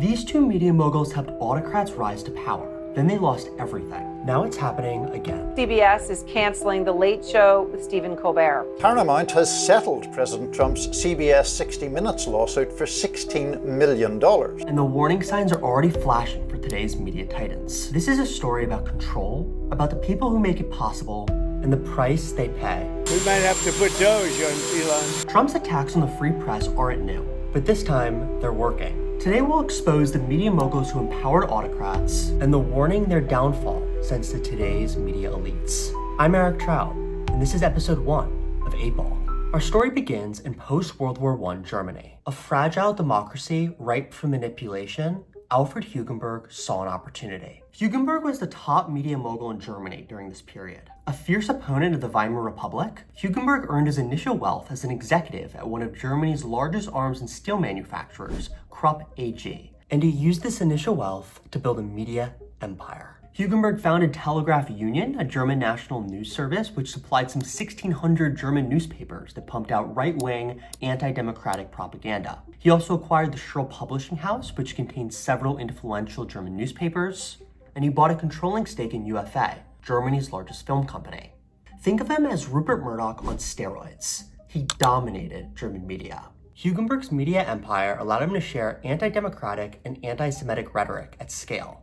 These two media moguls helped autocrats rise to power. Then they lost everything. Now it's happening again. CBS is canceling The Late Show with Stephen Colbert. Paramount has settled President Trump's CBS 60 Minutes lawsuit for $16 million. And the warning signs are already flashing for today's media titans. This is a story about control, about the people who make it possible, and the price they pay. We might have to put Doge on Elon. Trump's attacks on the free press aren't new, but this time they're working. Today we'll expose the media moguls who empowered autocrats and the warning their downfall sends to today's media elites. I'm Eric Trout, and this is episode 1 of 8 Ball. Our story begins in post-World War I Germany. A fragile democracy ripe for manipulation, Alfred Hugenburg saw an opportunity. Hugenburg was the top media mogul in Germany during this period. A fierce opponent of the Weimar Republic, Hugenburg earned his initial wealth as an executive at one of Germany's largest arms and steel manufacturers, Krupp AG, and he used this initial wealth to build a media empire. Hugenburg founded Telegraph Union, a German national news service which supplied some 1,600 German newspapers that pumped out right-wing, anti-democratic propaganda. He also acquired the Schirl Publishing House, which contained several influential German newspapers, and he bought a controlling stake in UFA, Germany's largest film company. Think of him as Rupert Murdoch on steroids. He dominated German media. Hugenberg's media empire allowed him to share anti-democratic and anti-Semitic rhetoric at scale,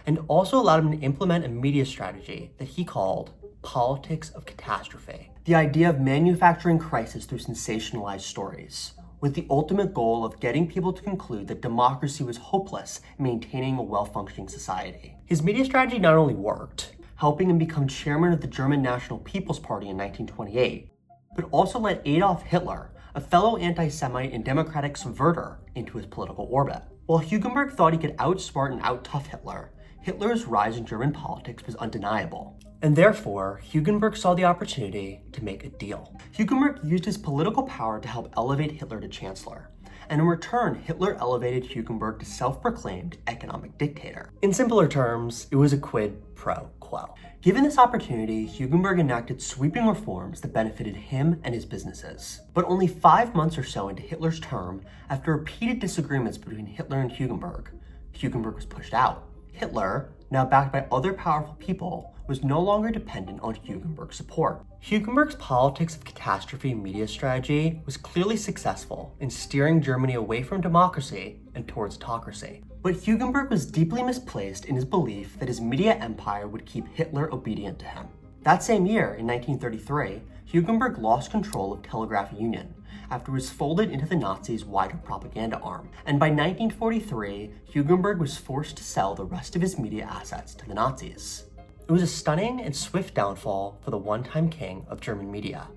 and also allowed him to implement a media strategy that he called politics of catastrophe. The idea of manufacturing crisis through sensationalized stories, with the ultimate goal of getting people to conclude that democracy was hopeless in maintaining a well-functioning society. His media strategy not only worked, helping him become chairman of the German National People's Party in 1928, but also led Adolf Hitler, a fellow anti-Semite and democratic subverter, into his political orbit. While Hugenberg thought he could outsmart and out-tough Hitler, Hitler's rise in German politics was undeniable. And therefore, Hugenberg saw the opportunity to make a deal. Hugenberg used his political power to help elevate Hitler to chancellor. And in return, Hitler elevated Hugenberg to self-proclaimed economic dictator. In simpler terms, it was a quid pro quo. Given this opportunity, Hugenberg enacted sweeping reforms that benefited him and his businesses. But only 5 months or so into Hitler's term, after repeated disagreements between Hitler and Hugenberg was pushed out. Hitler, now backed by other powerful people, was no longer dependent on Hugenberg's support. Hugenberg's politics of catastrophe media strategy was clearly successful in steering Germany away from democracy and towards autocracy. But Hugenberg was deeply misplaced in his belief that his media empire would keep Hitler obedient to him. That same year, in 1933, Hugenberg lost control of Telegraph Union after it was folded into the Nazis' wider propaganda arm. And by 1943, Hugenberg was forced to sell the rest of his media assets to the Nazis. It was a stunning and swift downfall for the one-time king of German media.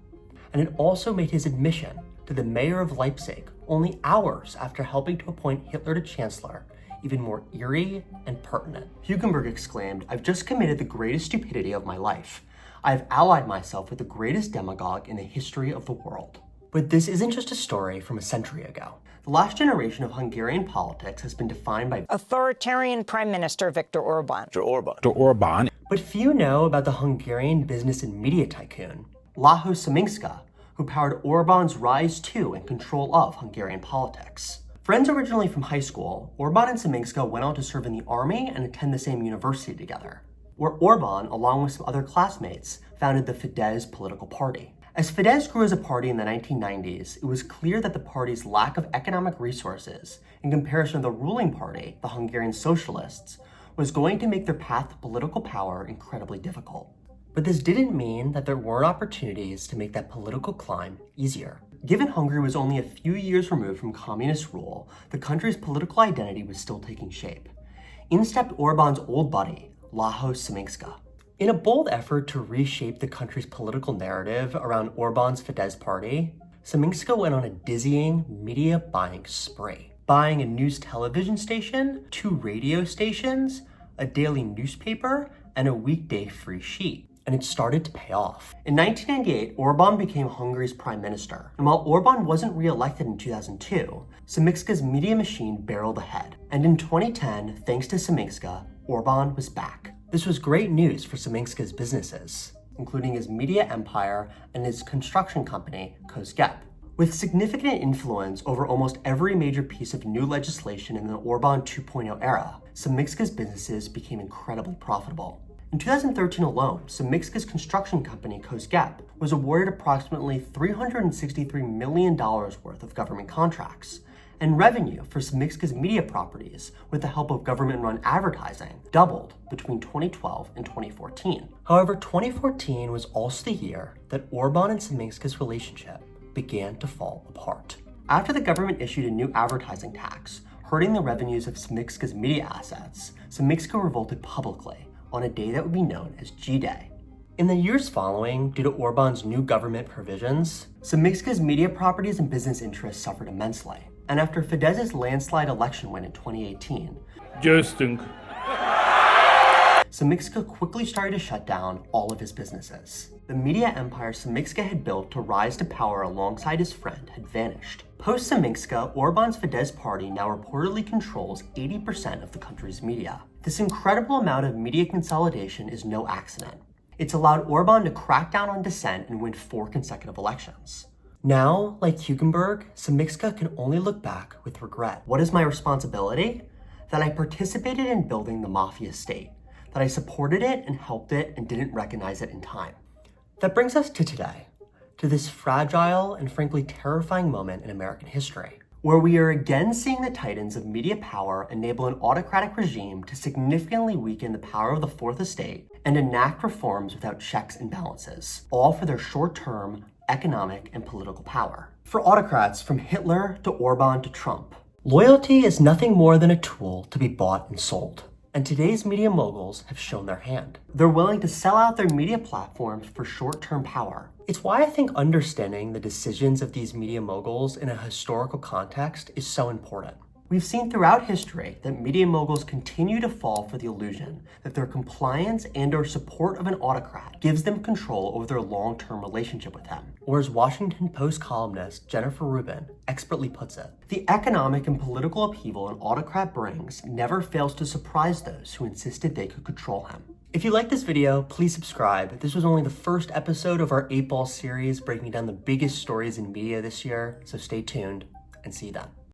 And it also made his admission to the mayor of Leipzig only hours after helping to appoint Hitler to chancellor even more eerie and pertinent. Hugenberg exclaimed, "I've just committed the greatest stupidity of my life. I've allied myself with the greatest demagogue in the history of the world." But this isn't just a story from a century ago. The last generation of Hungarian politics has been defined by authoritarian Prime Minister Viktor Orban. But few know about the Hungarian business and media tycoon, Lajos Simicska, who powered Orban's rise to and control of Hungarian politics. Friends originally from high school, Orban and Simicska went on to serve in the army and attend the same university together, where Orban, along with some other classmates, founded the Fidesz political party. As Fidesz grew as a party in the 1990s, it was clear that the party's lack of economic resources, in comparison to the ruling party, the Hungarian Socialists, was going to make their path to political power incredibly difficult. But this didn't mean that there weren't opportunities to make that political climb easier. Given Hungary was only a few years removed from communist rule, the country's political identity was still taking shape. In stepped Orban's old buddy, Lajos Simicska. In a bold effort to reshape the country's political narrative around Orban's Fidesz party, Simicska went on a dizzying media buying spree, buying a news television station, 2 radio stations, a daily newspaper, and a weekday free sheet. And it started to pay off. In 1998, Orban became Hungary's prime minister. And while Orban wasn't re-elected in 2002, Simicska's media machine barreled ahead. And in 2010, thanks to Simicska, Orban was back. This was great news for Simicska's businesses, including his media empire and his construction company, Kozgep, With significant influence over almost every major piece of new legislation in the Orban 2.0 era, Simicska's businesses became incredibly profitable. In 2013 alone, Simicska's construction company, Kozgep, was awarded approximately $363 million worth of government contracts, and revenue for Simicska's media properties, with the help of government-run advertising, doubled between 2012 and 2014. However, 2014 was also the year that Orban and Simicska's relationship began to fall apart. After the government issued a new advertising tax, hurting the revenues of Simicska's media assets, Simicska revolted publicly on a day that would be known as G-Day. In the years following, due to Orban's new government provisions, Simicska's media properties and business interests suffered immensely. And after Fidesz's landslide election win in 2018, Simicska quickly started to shut down all of his businesses. The media empire Simicska had built to rise to power alongside his friend had vanished. Post-Simicska, Orban's Fidesz party now reportedly controls 80% of the country's media. This incredible amount of media consolidation is no accident. It's allowed Orban to crack down on dissent and win 4 consecutive elections. Now, like Hugenburg, Simicska can only look back with regret. What is my responsibility? That I participated in building the mafia state, that I supported it and helped it and didn't recognize it in time. That brings us to today, to this fragile and frankly terrifying moment in American history, where we are again seeing the titans of media power enable an autocratic regime to significantly weaken the power of the Fourth Estate and enact reforms without checks and balances, all for their short-term economic and political power. For autocrats, from Hitler to Orban to Trump, loyalty is nothing more than a tool to be bought and sold. And today's media moguls have shown their hand. They're willing to sell out their media platforms for short-term power. It's why I think understanding the decisions of these media moguls in a historical context is so important. We've seen throughout history that media moguls continue to fall for the illusion that their compliance and/or support of an autocrat gives them control over their long-term relationship with him. Or as Washington Post columnist Jennifer Rubin expertly puts it, the economic and political upheaval an autocrat brings never fails to surprise those who insisted they could control him. If you like this video, please subscribe. This was only the first episode of our 8-Ball series breaking down the biggest stories in media this year, so stay tuned and see you then.